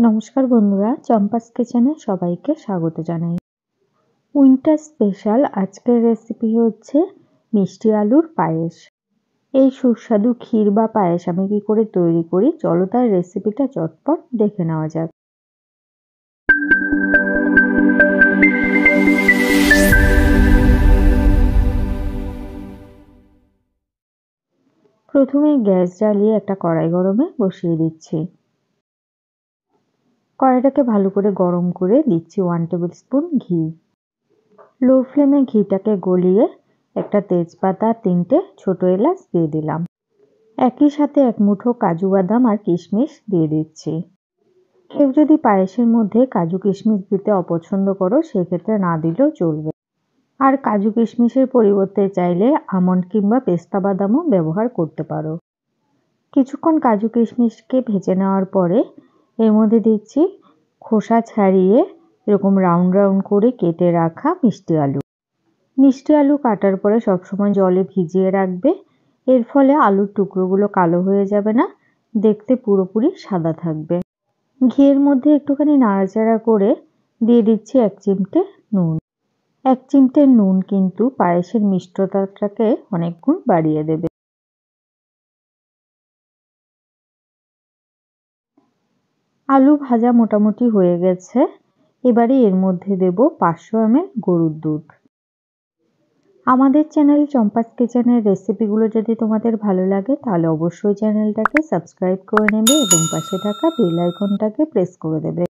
নমস্কার বন্ধুরা, চম্পাস কিচেনে সবাইকে স্বাগত জানাই। উইন্টার স্পেশাল আজকের রেসিপি হচ্ছে মিষ্টি আলুর পায়েস। এই সুস্বাদু ক্ষীর বা পায়েস আমি কি করে তৈরি করি, চলো তার রেসিপিটা চটপট দেখে নেওয়া যাক। প্রথমে গ্যাস জ্বালিয়ে একটা কড়াই গরমে বসিয়ে দিচ্ছি। কড়াইটাকে ভালো করে গরম করে দিচ্ছি 1 টেবিল স্পুন ঘি। লো ফ্লেমে ঘিটাকে গলিয়ে একটা তেজপাতা, 3টে ছোট এলাচ দিয়ে দিলাম। একই সাথে এক মুঠো কাজু বাদাম আর কিশমিশ দিয়ে দিচ্ছি। কেউ যদি পায়েসের মধ্যে কাজু কিশমিশ দিতে অপছন্দ করো সেক্ষেত্রে না দিলেও চলবে। আর কাজু কিশমিশের পরিবর্তে চাইলে আমন্ড কিংবা পেস্তা বাদামও ব্যবহার করতে পারো। কিছুক্ষণ কাজু কিশমিশকে ভেজে নেওয়ার পরে এর মধ্যে দিচ্ছি খোসা ছাড়িয়ে এরকম রাউন্ড রাউন্ড করে কেটে রাখা মিষ্টি আলু। মিষ্টি আলু কাটার পরে সবসময় জলে ভিজিয়ে রাখবে, এর ফলে আলুর টুকরোগুলো কালো হয়ে যাবে না, দেখতে পুরোপুরি সাদা থাকবে। ঘিয়ের মধ্যে একটুখানি নাড়াচাড়া করে দিয়ে দিচ্ছি 1 চিমটে নুন। 1 চিমটে নুন কিন্তু পায়েসের মিষ্টতাটাকে অনেক গুণ বাড়িয়ে দেবে। আলু ভাজা মোটামুটি হয়ে গেছে, এবারে এর মধ্যে দেব 500 ml গরুর দুধ। আমাদের চ্যানেল চম্পাস কিচেনের রেসিপিগুলো যদি তোমাদের ভালো লাগে তাহলে অবশ্যই চ্যানেলটাকে সাবস্ক্রাইব করে নেবে এবং পাশে থাকা বেল আইকনটাকে প্রেস করে দেবে।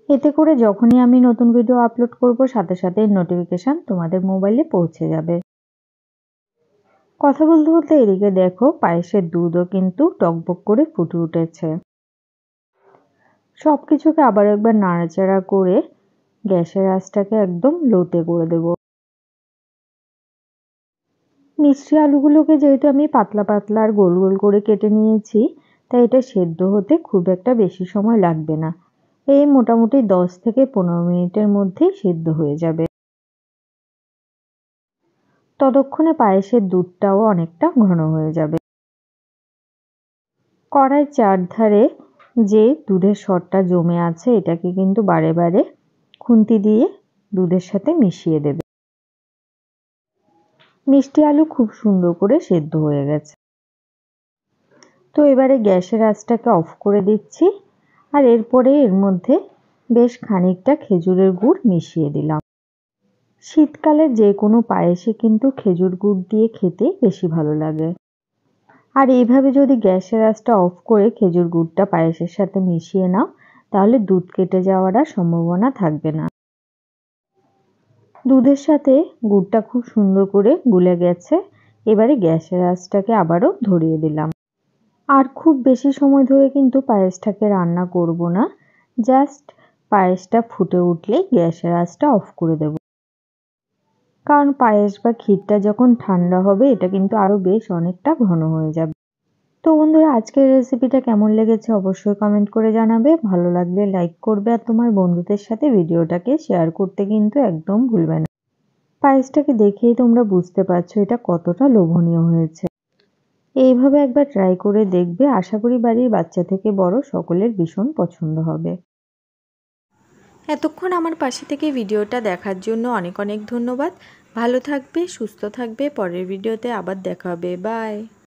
এতে করে যখনই আমি নতুন ভিডিও আপলোড করব সাথে সাথে নোটিফিকেশন তোমাদের মোবাইলে পৌঁছে যাবে। কথা বলতে বলতে এদিকে দেখো পায়েসের দুধও কিন্তু টকবক করে ফুটে উঠেছে। সবকিছুকে আবার একবার নাড়াচাড়া করে গ্যাসের আঁচটাকে একদম লোতে করে দেব। মিষ্টি আলুগুলোকে যেহেতু আমি পাতলা পাতলা আর গোল গোল করে কেটে নিয়েছি, তাই এটা সেদ্ধ হতে খুব একটা বেশি সময় লাগবে না। এই মোটামুটি 10 থেকে 15 মিনিটের মধ্যেই সেদ্ধ হয়ে যাবে। ততক্ষণে পায়েসের দুধটাও অনেকটা ঘন হয়ে যাবে। কড়াইয়ের চারধারে যে দুধের সরটা জমে আছে এটাকে কিন্তু বারে বারে খুন্তি দিয়ে দুধের সাথে মিশিয়ে দেবে। মিষ্টি আলু খুব সুন্দর করে সেদ্ধ হয়ে গেছে। তো এবারে গ্যাসের আঁচটাকে অফ করে দিচ্ছি আর এরপরে এর মধ্যে বেশ খানিকটা খেজুরের গুড় মিশিয়ে দিলাম। শীতকালের যে কোনো পায়েসে কিন্তু খেজুর গুড় দিয়ে খেতে বেশি ভালো লাগে। আর এইভাবে যদি গ্যাসের আঁচটা অফ করে খেজুর গুড়টা পায়েসের সাথে মিশিয়ে নাও তাহলে দুধ কেটে যাওয়ার আর সম্ভাবনা থাকবে না। দুধের সাথে গুড়টা খুব সুন্দর করে গুলে গেছে, এবারে গ্যাসের আঁচটাকে আবারও ধরিয়ে দিলাম। আর খুব বেশি সময় ধরে কিন্তু পায়েসটাকে রান্না করব না, জাস্ট পায়েসটা ফুটে উঠলেই গ্যাসের আঁচটা অফ করে দেব। কারণ পায়েস বা ক্ষীরটা যখন ঠান্ডা হবে এটা কিন্তু আরও বেশ অনেকটা ঘন হয়ে যাবে। তো বন্ধুরা, আজকের রেসিপিটা কেমন লেগেছে অবশ্যই কমেন্ট করে জানাবে। ভালো লাগলে লাইক করবে আর তোমার বন্ধুদের সাথে ভিডিওটাকে শেয়ার করতে কিন্তু একদম ভুলবে না। পায়েসটাকে দেখেই তোমরা বুঝতে পারছো এটা কতটা লোভনীয় হয়েছে। এইভাবে একবার ট্রাই করে দেখবে, আশা করি বাড়ির বাচ্চা থেকে বড় সকলের ভীষণ পছন্দ হবে। এতক্ষণ আমার পাশে থেকে ভিডিওটা দেখার জন্য অনেক অনেক ধন্যবাদ। ভালো থাকবে, সুস্থ থাকবে। পরের ভিডিওতে আবার দেখা হবে। বাই।